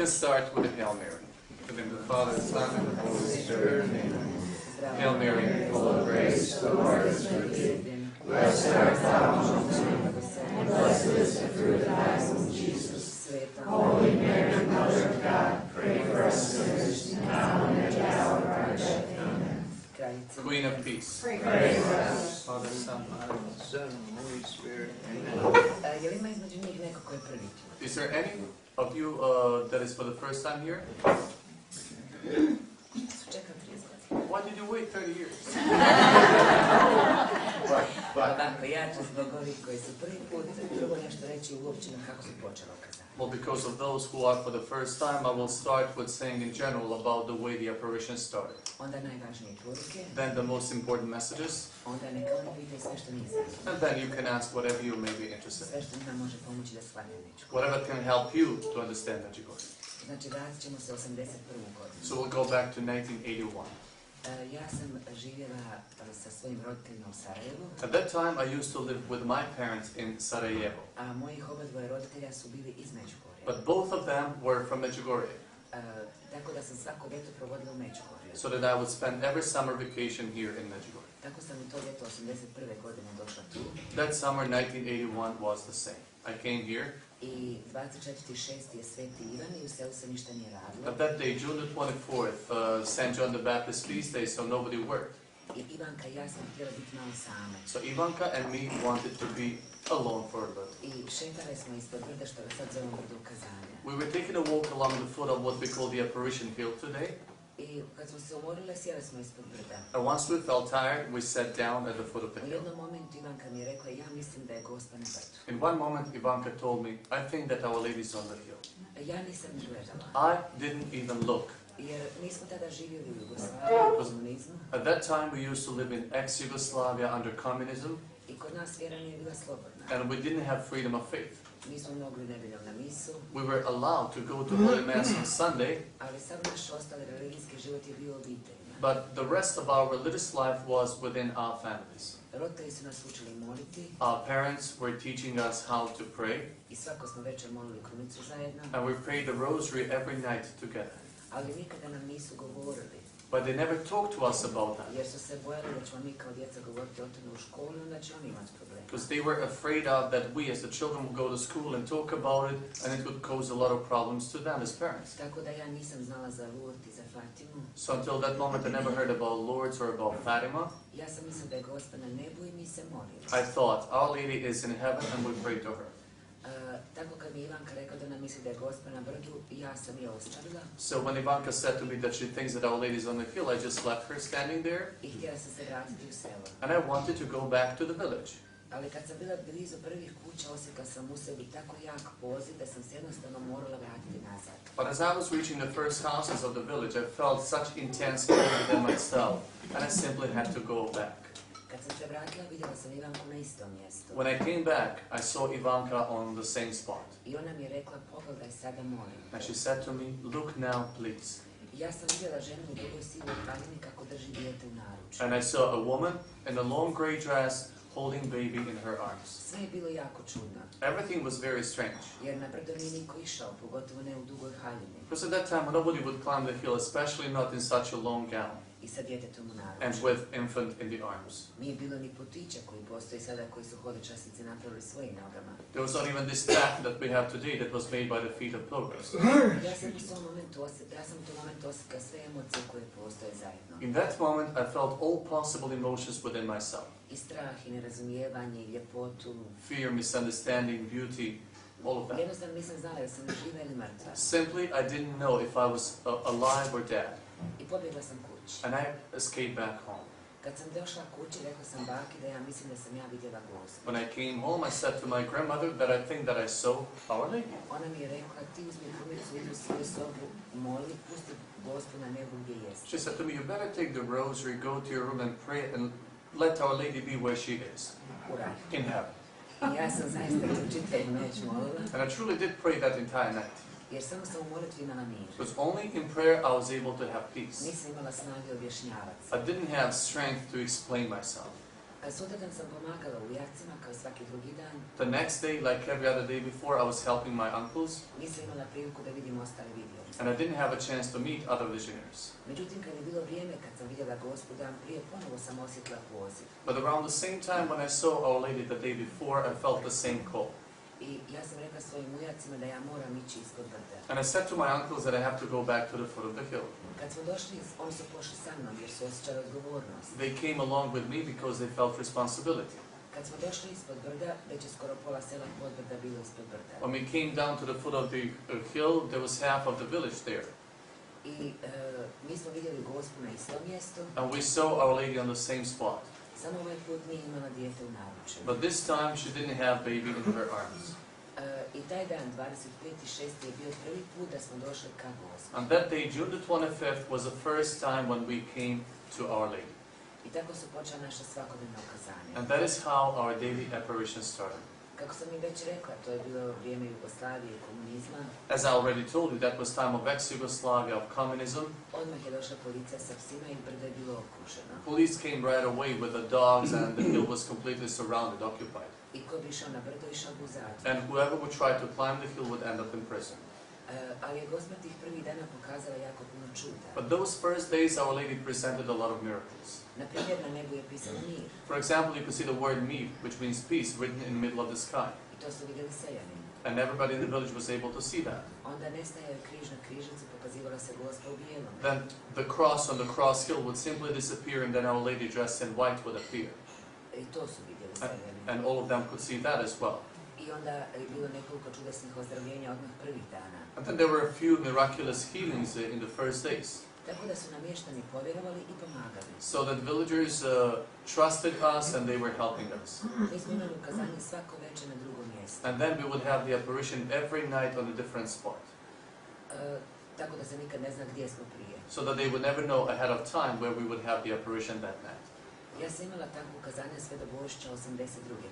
can start with the Hail Mary. In the name of the Father, the Son, and the Holy Spirit. Amen. Hail Mary, full of grace, the Lord is with thee. Blessed art thou amongst women, and blessed is the fruit of thy womb, Jesus. Holy Mary, Mother of God, pray for us sinners, now and at the hour of our death. Amen. Queen of Peace, pray for us. Father, Son, and Holy Spirit. Amen. Is there any of you that is for the first time here? Why did you wait 30 years? Well, because of those who are for the first time, I will start with saying in general about the way the apparition started. Then the most important messages. And then you can ask whatever you may be interested in. Whatever can help you to understand Medjugorje. So we'll go back to 1981. At that time, I used to live with my parents in Sarajevo. But both of them were from Medjugorje. So that I would spend every summer vacation here in Medjugorje. That summer, 1981, was the same. I came here. But that day, June the 24th, St. John the Baptist feast day, so nobody worked. So Ivanka and me wanted to be alone for a little. We were taking a walk along the foot of what we call the apparition hill today. And once we felt tired, we sat down at the foot of the hill. In one moment, Ivanka told me, I think that Our Lady is on the hill. I didn't even look. At that time, we used to live in ex-Yugoslavia under communism, and we didn't have freedom of faith. We were allowed to go to Holy Mass on Sunday, but the rest of our religious life was within our families. Our parents were teaching us how to pray, and we prayed the rosary every night together. But they never talked to us about that. Because they were afraid of that we as the children would go to school and talk about it, and it would cause a lot of problems to them as parents. So until that moment I never heard about Lourdes or about Fatima. I thought Our Lady is in heaven and we pray to her. So when Ivanka said to me that she thinks that Our Lady is on the hill, I just left her standing there. And I wanted to go back to the village. But as I was reaching the first houses of the village, I felt such intense cold within myself, and I simply had to go back. When I came back, I saw Ivanka on the same spot. And she said to me, look now, please. And I saw a woman in a long grey dress holding baby in her arms. Everything was very strange. Because at that time nobody would climb the hill, especially not in such a long gown. And with infant in the arms. There was not even this path that we have today that was made by the feet of pilgrims. In that moment I felt all possible emotions within myself. Fear, misunderstanding, beauty, all of that. Simply I didn't know if I was alive or dead. And I escaped back home. When I came home, I said to my grandmother that I think that I saw Our Lady. She said to me, you better take the rosary, go to your room and pray and let Our Lady be where she is, in heaven. And I truly did pray that entire night. Because only in prayer I was able to have peace. I didn't have strength to explain myself. Sutradan sam pomagala u jacima kao svaki drugi dan. The next day, like every other day before, I was helping my uncles, Nisam imala priliku da vidim ostale vidioce. and I didn't have a chance to meet other visionaries. Međutim, kad je bilo vrijeme kad sam vidjela Gospu dan prije, ponovo sam osjetila poziv. But around the same time when I saw Our Lady the day before, I felt the same call. I ja sam rekla svojim ujacima da ja moram ići ispod brda. And I said to my uncles that I have to go back to the foot of the hill. Kad smo došli, oni su pošli sa mnom jer su osjećali odgovornost. They came along with me because they felt responsibility. Kad smo došli ispod brda, već je skoro pola sela podbrda bilo ispod brda. When we came down to the foot of the hill, there was half of the village there. I mi smo vidjeli Gospu na istom mjestu, And we saw Our Lady on the same spot. samo ovaj put nije imala dijete u naručju. But this time she didn't have baby in her arms. I taj dan, 25.6. je bio prvi put da smo došli ka Gospi. And that day, June the 25th, was the first time when we came to Our Lady. I tako su počela naša svakodnevna ukazanja. And that is how our daily apparitions started. Kako sam im već rekla, to je bilo vrijeme Jugoslavije i komunizma. As I already told you, that was time of ex-Yugoslavia, of communism. Odmah je došla policija sa psima i brdo je bilo okušeno. Police came right away with the dogs and the hill was completely surrounded, occupied. I ko bi išao na brdo, išao bi u zatvor. And whoever would try to climb the hill would end up in prison. Ali je Gospa tih prvih dana pokazala jako puno čuda. But those first days, Our Lady presented a lot of miracles. Na primjer, na nebu je pisano mir. For example, you could see the word mir, which means peace, written in the middle of the sky. I to su vidjeli seljani. And everybody in the village was able to see that. Onda nestajao je križ na križicu, pokazivala se Gospa u bijelom. Then the cross on the cross hill would simply disappear and then Our Lady dressed in white would appear. I to su vidjeli seljani. And all of them could see that as well. I onda je bilo nekoliko čudesnih ozdravljenja odmah prvih dana. And then there were a few miraculous healings in the first days. Tako da su namještani povjerovali i pomagali. So that villagers trusted us and they were helping us. Mi smo imali ukazanje svako večer na drugom mjestu. And then we would have the apparition every night on a different spot. Tako da se nikad ne zna gdje smo prije. So that they would never know ahead of time where we would have the apparition that night. Ja sam imala takvo ukazanje sve do Božića 82.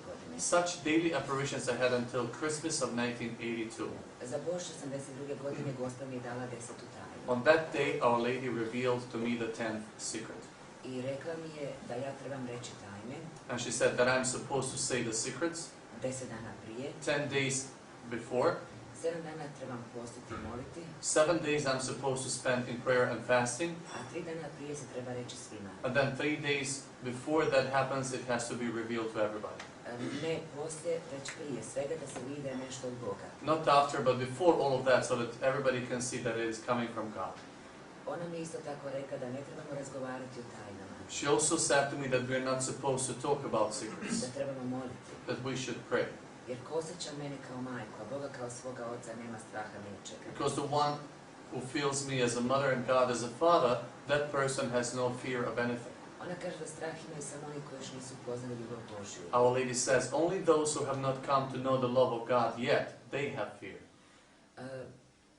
godine. Such daily apparitions I had until Christmas of 1982. Za Božić 82. godine Gospa mi je dala 10. tajnu. On that day, Our Lady revealed to me the 10th secret. I rekla mi je da ja trebam reći tajne And she said that I'm supposed to say the secrets 10 dana prije, 10 days before, 7 dana trebam postiti i moliti, 7 days I'm supposed to spend in prayer and fasting, a 3 dana prije se treba reći svima. and then 3 days before that happens, it has to be revealed to everybody. Ne poslije, već prije svega da se vidi da je nešto od Boga. Not after, but before all of that, so that everybody can see that it is coming from God. Ona mi isto tako rekla da ne trebamo razgovarati o tajnama, She also said to me that we're not supposed to talk about secrets, da trebamo moliti. that we should pray. Jer ko osjeća mene kao majku, a Boga kao svoga oca, nema straha ni od čega. Because the one who feels me as a mother and God as a father, that person has no fear of anything. Ona kaže da strah imaju samo oni koji još nisu poznali ljubav Božju. Our Lady says, only those who have not come to know the love of God yet, they have fear.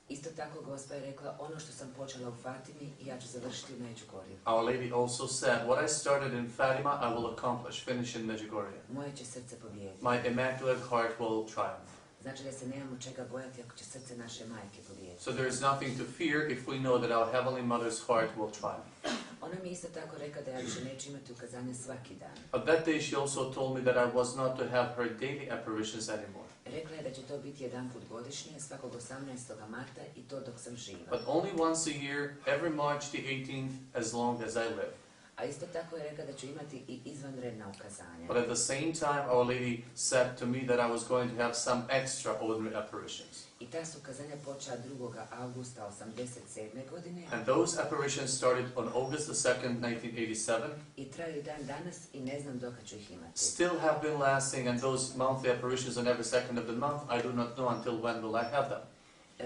Isto tako Gospa je rekla, ono što sam počela u Fatimi, ja ću završiti u Međugorju. Our Lady also said, what I started in Fatima, I will accomplish, finish in Medjugorje. Moje će srce pobijediti. My immaculate heart will triumph. Znači da se nemamo čega bojati ako će srce naše majke pobijediti. So there is nothing to fear if we know that our Heavenly Mother's heart will triumph. Ona mi isto tako rekla da ja više neću imati ukazanje svaki dan. But that day she also told me that I was not to have her daily apparitions anymore. Rekla je da će to biti jedan put godišnje, svakog 18. marta i to dok sam živa. But only once a year, every March the 18th, as long as I live. A isto tako je rekla da ću imati i izvanredna ukazanja. But at the same time, Our Lady said to me that I was going to have some extraordinary apparitions. I ta su ukazanja počela 2. augusta 87. godine And those apparitions started on August the 2nd, 1987. i traju dan danas i ne znam dokad ću ih imati. Still have been lasting, and those monthly apparitions on every second of the month, I do not know until when will I have them.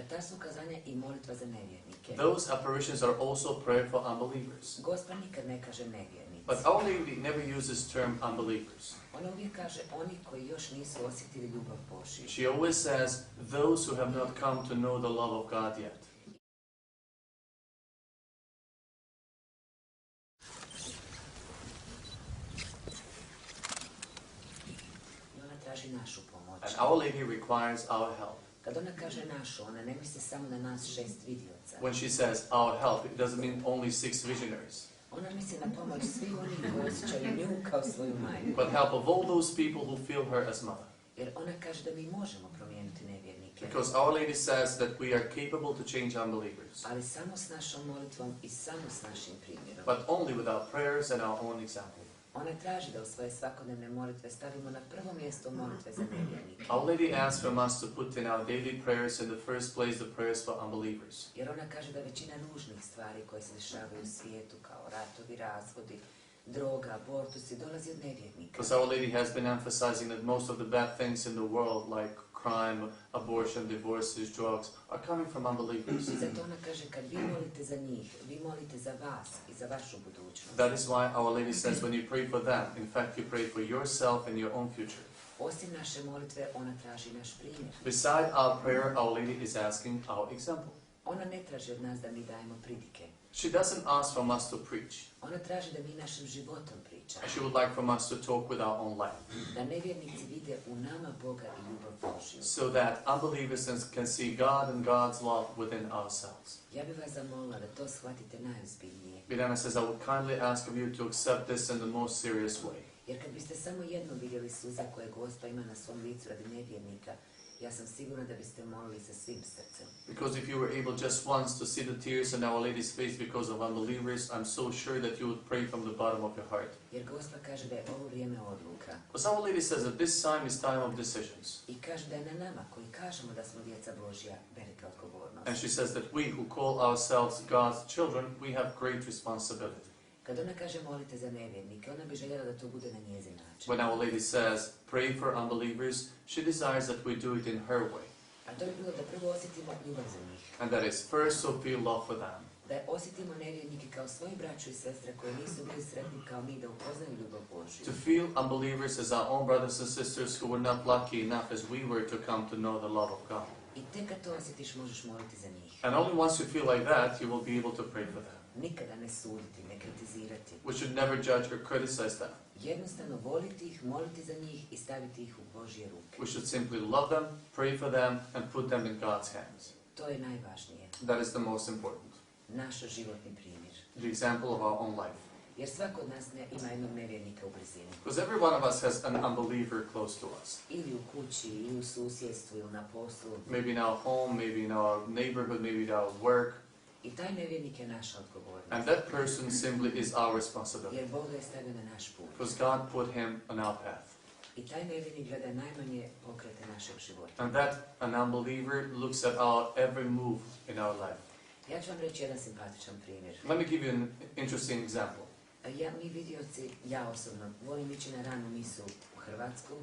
Ta su ukazanja i molitva za nevjernike. Those apparitions are also prayer for unbelievers. Gospa nikad ne kaže nevjernici. But Our Lady never uses term unbelievers. Ona uvijek kaže oni koji još nisu osjetili ljubav Božju. She always says, those who have not come to know the love of God yet. I ona traži našu pomoć. And Our Lady requires our help. Kad ona kaže našu, ona ne misli samo na nas 6 vidioca. When she says our help, it doesn't mean only 6 visionaries. Ona misli na pomoć svih onih koji osjećaju nju kao svoju majku. but help of all those people who feel her as mother. Jer ona kaže da mi možemo promijeniti nevjernike. Because Our Lady says that we are capable to change unbelievers, Ali samo s našom molitvom i samo s našim primjerom. but only with our prayers and our own example. Ona traži da u svoje svakodnevne molitve stavimo na prvo mjesto molitve za nevjernike. Our Lady asks from us to put in our daily prayers in the first place the prayers for unbelievers. Jer ona kaže da većina ružnih stvari koje se dešavaju u svijetu, kao ratovi, razvodi, droga, abortusi, dolazi od nevjernika. Because Our Lady has been emphasizing that most of the bad things in the world, like crime, abortion, divorces, drugs, are coming from unbelievers. I zato ona kaže, kad vi molite za njih, vi molite za vas i za vašu budućnost. That is why Our Lady says when you pray for them, in fact you pray for yourself and your own future. Osim naše molitve, ona traži naš primjer. Beside our prayer, Our Lady is asking our example. Ona ne traži od nas da mi dajemo pridike. She doesn't ask from us to preach. Ona traži da mi našim životom pričamo. She would like from us to talk with our own life, Da nevjernici vide u nama Boga i ljubav Božju. so that unbelievers can see God and God's love within ourselves. Ja bih vas zamolila da to shvatite najozbiljnije. Mirjana says, I would kindly ask of you to accept this in the most serious way. Jer kad biste samo jednom vidjeli suze koje Gospa ima na svom licu radi nevjernika, ja sam sigurna da biste molili sa svim srcem. Because if you were able just once to see the tears in Our Lady's face because of unbelievers, I'm so sure that you would pray from the bottom of your heart. Jer Gospa kaže da je ovo vrijeme odluka. Because Our Lady says that this time is time of decisions. I kaže da je na nama koji kažemo da smo djeca Božja velika odgovornost. And she says that we who call ourselves God's children, we have great responsibility. Kad ona kaže molite za nevjernike, ona bi željela da to bude na njezin način. When Our Lady says, pray for unbelievers, she desires that we do it in her way. A to bi bilo da prvo osjetimo ljubav za njih. And that is first to feel love for them. Da osjetimo nevjernike kao svoji braću i sestre koji nisu bili sretni kao mi da upoznaju ljubav Božju. To feel unbelievers as our own brothers and sisters who were not lucky enough as we were to come to know the love of God. I tek kad to osjetiš možeš moliti za njih. And only once you feel like that, you will be able to pray for them. Nikada ne suditi, ne kritizirati. We should never judge or criticize them. Jednostavno voliti ih, moliti za njih i staviti ih u Božje ruke. We should simply love them, pray for them, and put them in God's hands. To je najvažnije. That is the most important. Naš životni primjer. The example of our own life. Jer svako od nas ima jednog nevjernika u blizini. Because every one of us has an unbeliever close to us. Ili u kući, ili u susjedstvu, ili na poslu. Maybe in our home, maybe in our neighborhood, maybe in our work. I taj nevjernik je naša odgovornost. And that person simply is our responsibility. Jer Bog ga je stavio na naš put. Because God put him on our path. I taj nevjernik gleda najmanje pokrete našeg života. And that an unbeliever looks at our every move in our life. Ja ću vam reći jedan simpatičan primjer. Let me give you an interesting example. Mi vidioci, ja osobno, volim ići na ranu misu u Hrvatsku.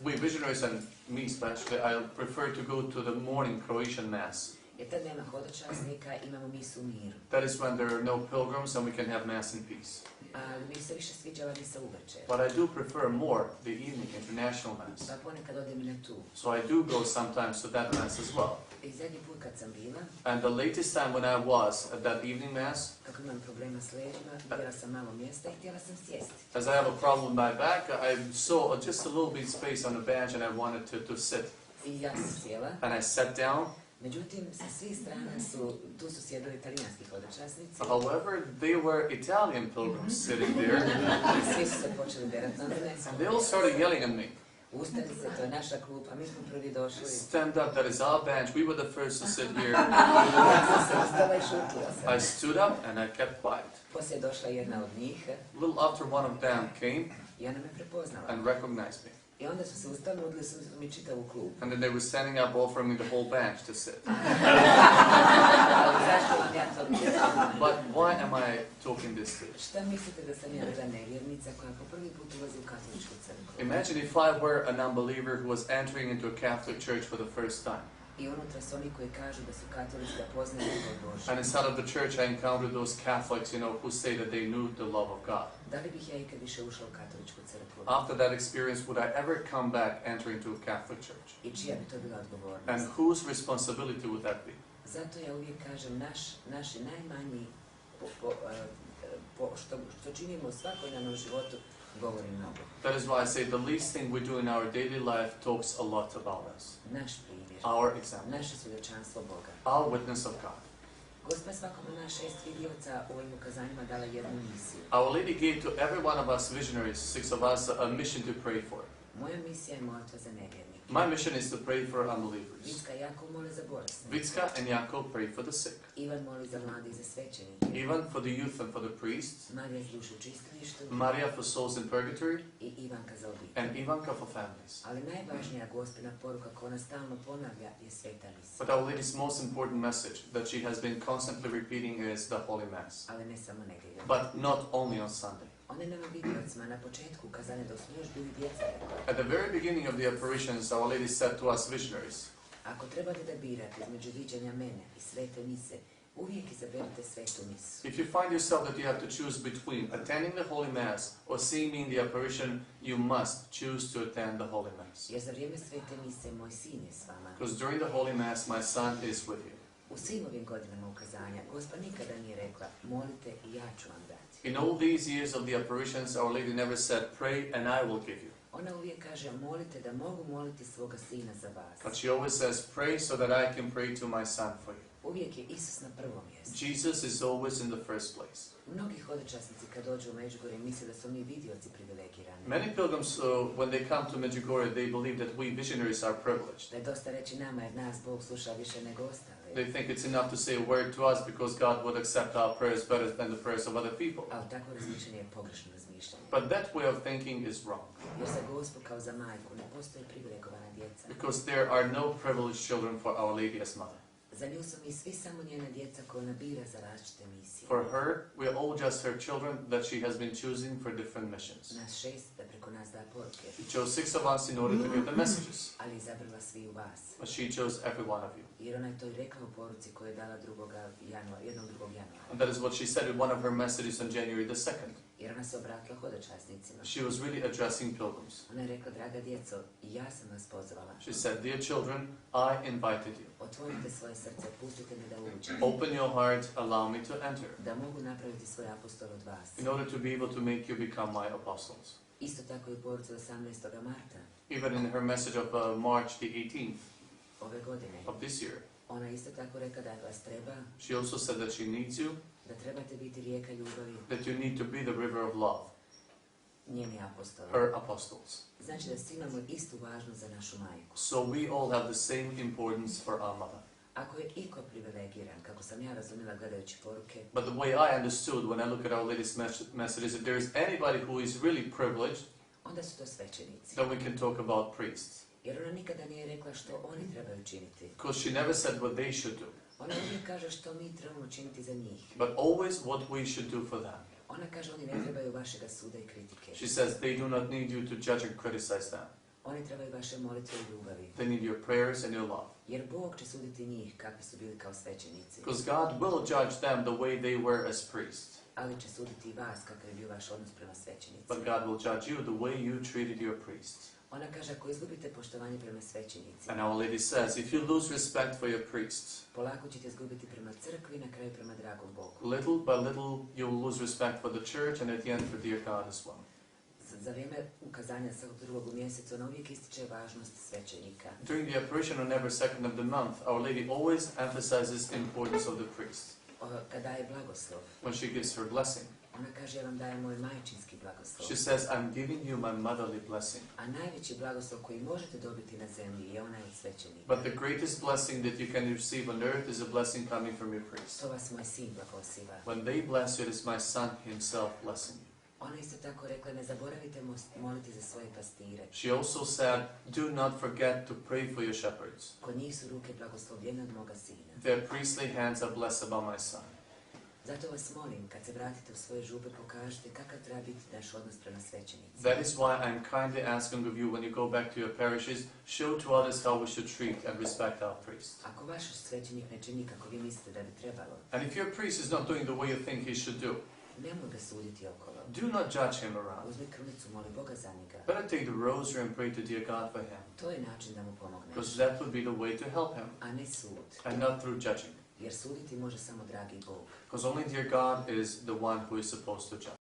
We visionaries and me especially, I prefer to go to the morning Croatian Mass. Jer tad nema hodočasnika, imamo misu u miru. That is when there are no pilgrims and we can have Mass in peace. Ali mi se više sviđa ova misa uvečer. But I do prefer more the evening international Mass. Pa ponekad odem i na tu. So I do go sometimes to that Mass as well. I zadnji put kad sam bila, And the latest time when I was at that evening Mass, kako imam problema s leđima, vidjela sam malo mjesta i htjela sam sjesti. as I have a problem with my back, I saw just a little bit space on the bench and I wanted to sit. I ja sam sjela. And I sat down. Međutim, sa svih strana tu su sjedili talijanski hodočasnici. However, they were Italian pilgrims sitting there. I svi su se počeli derati na mene. And they all started yelling at me. Ustani se, to je naša klupa, mi smo prvi došli. Stand up, that is our bench. We were the first to sit here. Ja sam se ustala i šutila sam. I stood up and I kept quiet. Poslije je došla jedna od njih. A little after one of them came I ona me prepoznala. and recognized me. I onda su se ustali, nudili su mi čitavu klubu. And then they were standing up, offering me the whole bench to sit. Zašto vam ja to pričam? But why am I talking this to you? Šta mislite da sam ja bila nevjernica koja po prvi put ulazi u katoličku crkvu? Imagine if I were an unbeliever who was entering into a Catholic church for the first time. I unutra su oni koji kažu da su katolici da poznaju ljubav Božju. And inside of the church I encountered those Catholics, who say that they knew the love of God. Da li bih ja ikad više ušla u katoličku crkvu? After that experience, would I ever come back entering to a Catholic church? I čija bi to bila odgovornost? And whose responsibility would that be? Zato ja uvijek kažem, naši najmanji što činimo u svakodnevnom životu govori mnogo. That is why I say the least thing we do in our daily life talks a lot about us. Naš primjer, Our example. naše svjedočanstvo Boga. Our witness of God. Gospa svakom od nas 6 vidioca u ovim ukazanjima dala jednu misiju. Our Lady gave to every one of us visionaries, 6 of us, a mission to pray for. Moja misija je molitva za nevjernike. My mission is to pray for unbelievers. Vicka i Jakov mole za bolesne. Vicka and Jakob pray for the sick. Ivan moli za mlade i za svećenike. Ivan for the youth and for the priests. Marija za dušu u čistilištu. Maria for souls in purgatory. I Ivanka za obitelj. And Ivanka for families. Ali najvažnija Gospina poruka koju ona stalno ponavlja je sveta misija. But Our Lady's most important message that she has been constantly repeating is the Holy Mass. Ali ne samo nedjeljom. But not only on Sunday. Ona nama vidiocima na početku ukazane da smo još bili djeca. At the very beginning of the apparitions, Our Lady said to us visionaries, ako trebate da birate između viđanja mene i svete mise, uvijek izaberite svetu misu. if you find yourself that you have to choose between attending the Holy Mass or seeing me in the apparition, you must choose to attend the Holy Mass. Jer za vrijeme svete mise moj sin je s vama. Because during the Holy Mass, my son is with you. U svim ovim godinama ukazanja, Gospa nikada nije rekla, molite i ja ću vam dati. In all these years of the apparitions, Our Lady never said, pray and I will give you. Ona uvijek kaže, molite da mogu moliti svoga sina za vas. But she always says, pray so that I can pray to my son for you. Uvijek je Isus na prvom mjestu. Jesus is always in the first place. Mnogi hodočasnici kad dođu u Međugorje misle da su mi vidioci privilegirani. Many pilgrims, when they come to Medjugorje, they believe that we visionaries are privileged. Da je dosta reći nama jer nas Bog sluša više nego ostali. They think it's enough to say a word to us because God would accept our prayers better than the prayers of other people. Ali takvo razmišljanje je pogrešno razmišljanje. But that way of thinking is wrong. Jer za Gospu kao za majku ne postoje privilegovana djeca. Because there are no privileged children for Our Lady as Mother. Za nju su mi svi samo njena djeca koja ona bira za različite misije. For her, we are all just her children that she has been choosing for different missions. Nas 6 da preko nas da poruke. She chose 6 of us in order to give the messages. Ali izabrala svi u vas. But she chose every one of you. Jer ona je to i rekla u poruci koju je dala 2. januara. And that is what she said in one of her messages on January the 2nd. Jer ona se obratila hodočasnicima. She was really addressing pilgrims. Ona je rekla, draga djeco, i ja sam vas pozvala. She said, dear children, I invited you. Otvorite svoje srce, pustite me da uđem. Open your heart, allow me to enter. Da mogu napraviti svoj apostol od vas. In order to be able to make you become my apostles. Isto tako i u poruci 18. marta. Even in her message of March the 18th ove godine. of this year. Ona isto tako rekla da vas treba. She also said that she needs you. Da trebate biti rijeka ljubavi. That you need to be the river of love. Njeni apostoli. Her apostles. Znači da svi imamo istu važnost za našu majku. So we all have the same importance for our mother. Ako je iko privilegiran, kako sam ja razumjela gledajući poruke, But the way I understood when I look at Our Lady's message is that there is anybody who is really privileged, onda su to svećenici. then we can talk about priests. Jer ona nikada nije rekla što oni trebaju činiti. Because she never said what they should do, Ona uvijek kaže što mi trebamo činiti za njih. but always what we should do for them. Ona kaže oni ne trebaju vašega suda i kritike. She says they do not need you to judge and criticize them. Oni trebaju vaše molitve i ljubavi. They need your prayers and your love. Jer Bog će suditi njih kakvi su bili kao svećenici. Because God will judge them the way they were as priests. Ali će suditi i vas kakav je bio vaš odnos prema svećenicima. But God will judge you the way you treated your priests. Ona kaže ako izgubite poštovanje prema svećenicima, And Our Lady says, if you lose respect for your priests, polako ćete izgubiti prema crkvi i na kraju prema dragom Bogu. little by little you will lose respect for the church and at the end for dear God as well. Za vrijeme ukazanja svakog drugog u mjesecu ona uvijek ističe važnost svećenika. During the apparition on every second of the month, Our Lady always emphasizes the importance of the priest. Kada daje blagoslov, When she gives her blessing, ona kaže ja vam dajem moj majčinski blagoslov. she says, I'm giving you my motherly blessing. A najveći blagoslov koji možete dobiti na zemlji je onaj od svećenika. But the greatest blessing that you can receive on earth is a blessing coming from your priest. To vas moj sin blagosiva. When they bless you, it is my son himself blessing you. Ona isto tako rekla, ne zaboravite moliti za svoje pastire. She also said, do not forget to pray for your shepherds. Kod njih su ruke blagoslovljene od moga sina. Their priestly hands are blessed about my son. Zato vas molim, kad se vratite u svoje župe, pokažite kakav treba biti naš odnos prema svećenicima. That is why I'm kindly asking of you, when you go back to your parishes, show to others how we should treat and respect our priests. Ako vaš svećenik ne čini kako vi mislite da bi trebalo, And if your priest is not doing the way you think he should do, nemoj ga suditi okolo. do not judge him around. Uzmi krunicu, moli Boga za njega. Better take the rosary and pray to dear God for him, To je način da mu pomogneš, because that would be the way to help him, a ne sud. and not through judging. Jer suditi može samo dragi Bog. Because only dear God is the one who is supposed to judge.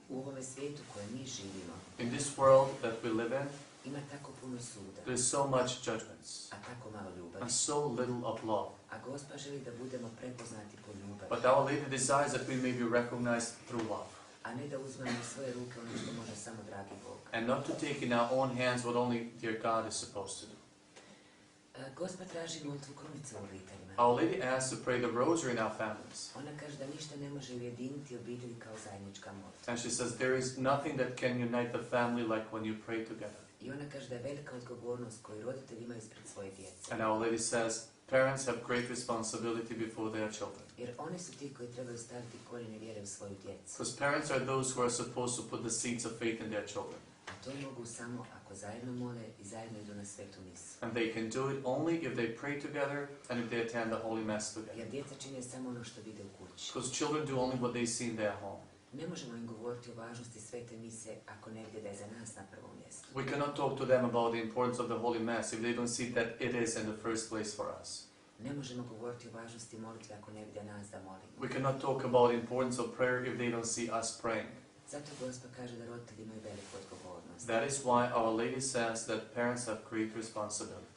U ovome svijetu koje mi živimo, In this world that we live in, Ima tako puno suda, There's so much judgments a tako malo ljubavi. and so little of love. A Gospa želi da budemo prepoznati po ljubavi, But Our Lady desires that we may be recognized through love, a ne da uzmemo u svoje ruke ono što može samo dragi Bog. and not to take in our own hands what only dear God is supposed to do. Gospa traži molitvu krunice u obiteljima. Our Lady asks to pray the rosary in our families. Ona kaže da ništa ne može ujediniti obitelji kao zajednička molitva. And she says there is nothing that can unite the family like when you pray together. I ona kaže da je velika odgovornost koju roditelji imaju ispred svoje djece. And Our Lady says parents have great responsibility before their children. Jer oni su ti koji trebaju staviti korijene vjere u svoju djecu. Because parents are those who are supposed to put the seeds of faith in their children. A to mogu samo ako zajedno mole i zajedno idu na svetu misu. And they can do it only if they pray together and if they attend the Holy Mass together. Jer djeca čine samo ono što vide u kući. Because children do only what they see in their home. Ne možemo im govoriti o važnosti svete mise ako ne vide da je za nas na prvom mjestu. We cannot talk to them about the importance of the Holy Mass if they don't see that it is in the first place for us. Ne možemo govoriti o važnosti molitve ako ne vide nas da molimo. We cannot talk about the importance of prayer if they don't see us praying. Zato Gospa kaže da roditelji imaju veliku odgovornost. That is why Our Lady says that parents have great responsibility.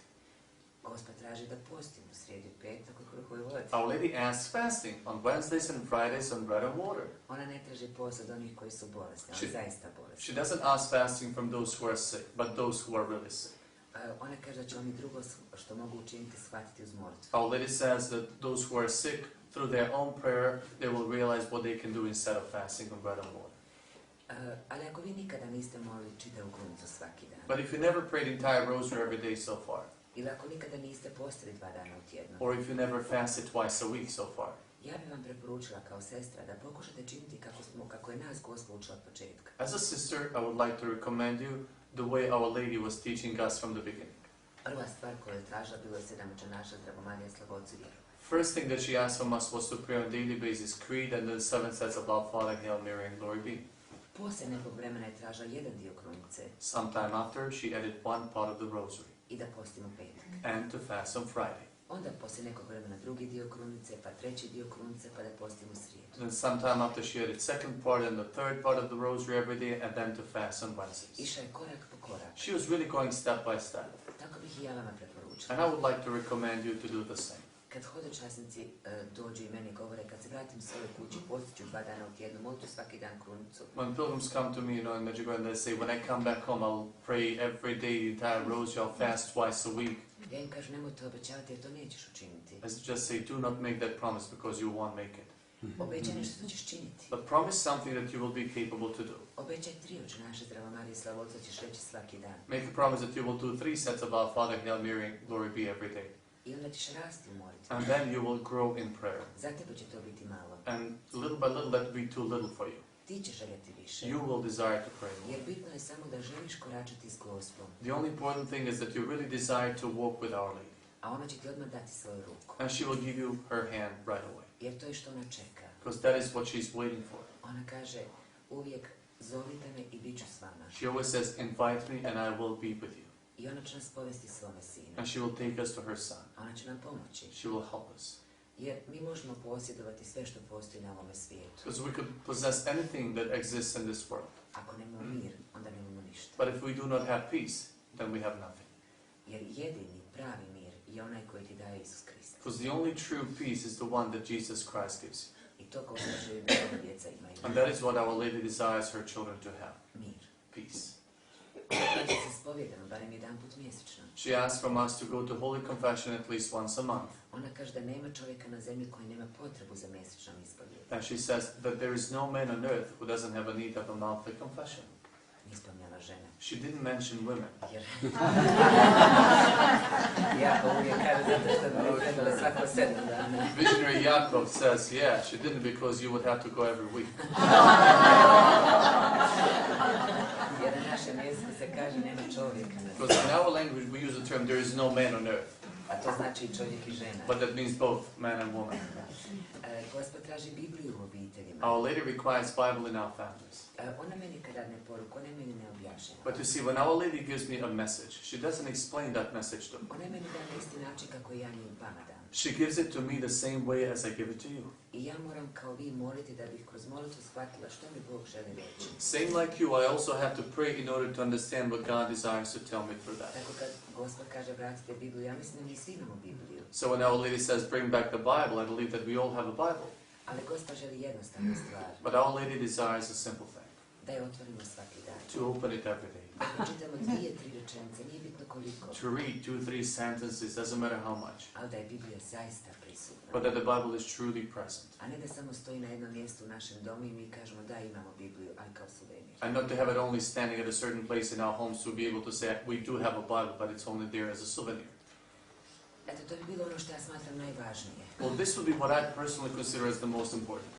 Gospa traži da postimo srijedi petak u kruhovoj vodi. Our Lady asks fasting on Wednesdays and Fridays on bread and water. Ona ne traži post od onih koji su bolesni, oni zaista bolesni. She doesn't ask fasting from those who are sick, but those who are really sick. Ona kaže da će oni drugo što mogu učiniti shvatiti uz molitvu. Our Lady says that those who are sick, through their own prayer, they will realize what they can do instead of fasting on bread and water. Ali ako vi nikada niste molili čitavu krunicu svaki dan, But if you never prayed entire rosary every day so far, ili ako nikada niste postili 2 dana u tjednu, or if you never fasted twice a week so far, ja bih vam preporučila kao sestra da pokušate činiti kako je nas Gospa učila od početka. as a sister, I would like to recommend you the way Our Lady was teaching us from the beginning. Prva stvar koju je tražila bilo je 7 naše, trebamo i slagodcu vjeru. First thing that she asked from us was to pray on a daily basis creed and the 7 sets of Our Father, Hail Mary, and Glory be. Poslije nekog vremena je tražila jedan dio krunice Sometime after, she added one part of the rosary, i da postimo petak. and to fast on Friday. Onda poslije nekog vremena drugi dio krunice, pa treći dio krunice, pa da postimo srijedu. Then sometime after, she added second part and the third part of the rosary every day, and then to fast on Wednesdays. Išla je korak po korak. She was really going step by step. Tako bih i ja vama preporučila. And I would like to recommend you to do the same. Kad hodočasnici dođu i meni govore, kad se vratim svojoj kući, postiću 2 dana u tjednu, moliti svaki dan krunicu. When pilgrims come to me, in Medjugorje, and they say, when I come back home, I'll pray every day the entire rosary, I'll fast twice a week. Ja im kažem, nemoj to obećavati jer to nećeš učiniti. I just say, do not make that promise because you won't make it. Obećaj nešto što ćeš činiti. But promise something that you will be capable to do. Obećaj 3 oče naše, zdravo Marije, slavo Otca ćeš reći svaki dan. Make a promise that you will do 3 sets of Our Father, Hail Mary, and Glory be every day. I onda ćeš rasti u molitvi. And then you will grow in prayer. Za tebe će to biti malo. And little by little, that will be too little for you. Ti ćeš željeti više. You will desire to pray more. Jer bitno je samo da želiš koračati s Gospom. The only important thing is that you really desire to walk with Our Lady. A ona će ti odmah dati svoju ruku. And she will give you her hand right away. Jer to je što ona čeka. Because that is what she's waiting for. Ona kaže, uvijek zovite me i bit ću s vama. She always says, invite me and I will be with you. I ona će nas povesti svome sinu. And she will take us to her Son. Ona će nam pomoći. She will help us. Jer mi možemo posjedovati sve što postoji na ovome svijetu. Because we could possess anything that exists in this world. Ako nemamo mir, onda nemamo ništa. But if we do not have peace, then we have nothing. Jer jedini pravi mir je onaj koji ti daje Isus Krist. Because the only true peace is the one that Jesus Christ gives you. I to kao što želi da ova djeca imaju. And that is what Our Lady desires her children to have. Mir. Peace. Ona se spovijedamo, barem jedan put mjesečno. She asks from us to go to Holy Confession at least once a month. Ona kaže da nema čovjeka na zemlji koji nema potrebu za mjesečnom ispovijed. And she says that there is no man on earth who doesn't have a need of a monthly confession. Nije spominjala žene. She didn't mention women. Jer... jako uvijek kaže zato što bi gledala svako 7 dana. Visionary Jacob says, yeah, she didn't because you would have to go every week. Jer na našem jeziku se kaže nema čovjeka. Because in our language we use the term there is no man on earth. A to znači i čovjek i žena. But that means both man and woman. Gospod traži Bibliju u obiteljima. Our Lady requires Bible in our families. Ona meni kad dadne poruku, ona meni ne objašnjava. But you see, when Our Lady gives me a message, she doesn't explain that message to me. Ona meni da na isti način kako ja njim pamadam. She gives it to me the same way as I give it to you. I ja moram kao vi moliti da bih kroz molitvu shvatila što mi Bog želi reći. Same like you, I also have to pray in order to understand what God desires to tell me through that. Tako kad Gospod kaže vratite Bibliju, ja mislim da mi svi imamo Bibliju. So when Our Lady says bring back the Bible, I believe that we all have a Bible. Ali Gospod želi jednostavnu stvar. But Our Lady desires a simple thing. Da je otvorimo svaki dan. To open it every day. Da pročitamo 2-3 rečenice, nije bitno koliko. To read 2-3 sentences, doesn't matter how much. Ali da je Biblija zaista prisutna. But that the Bible is truly present. A ne da samo stoji na jednom mjestu u našem domu i mi kažemo da imamo Bibliju, ali kao suvenir. And not to have it only standing at a certain place in our homes to be able to say we do have a Bible, but it's only there as a souvenir. Eto, to bi bilo ono što ja smatram najvažnije. Well, this would be what I personally consider as the most important.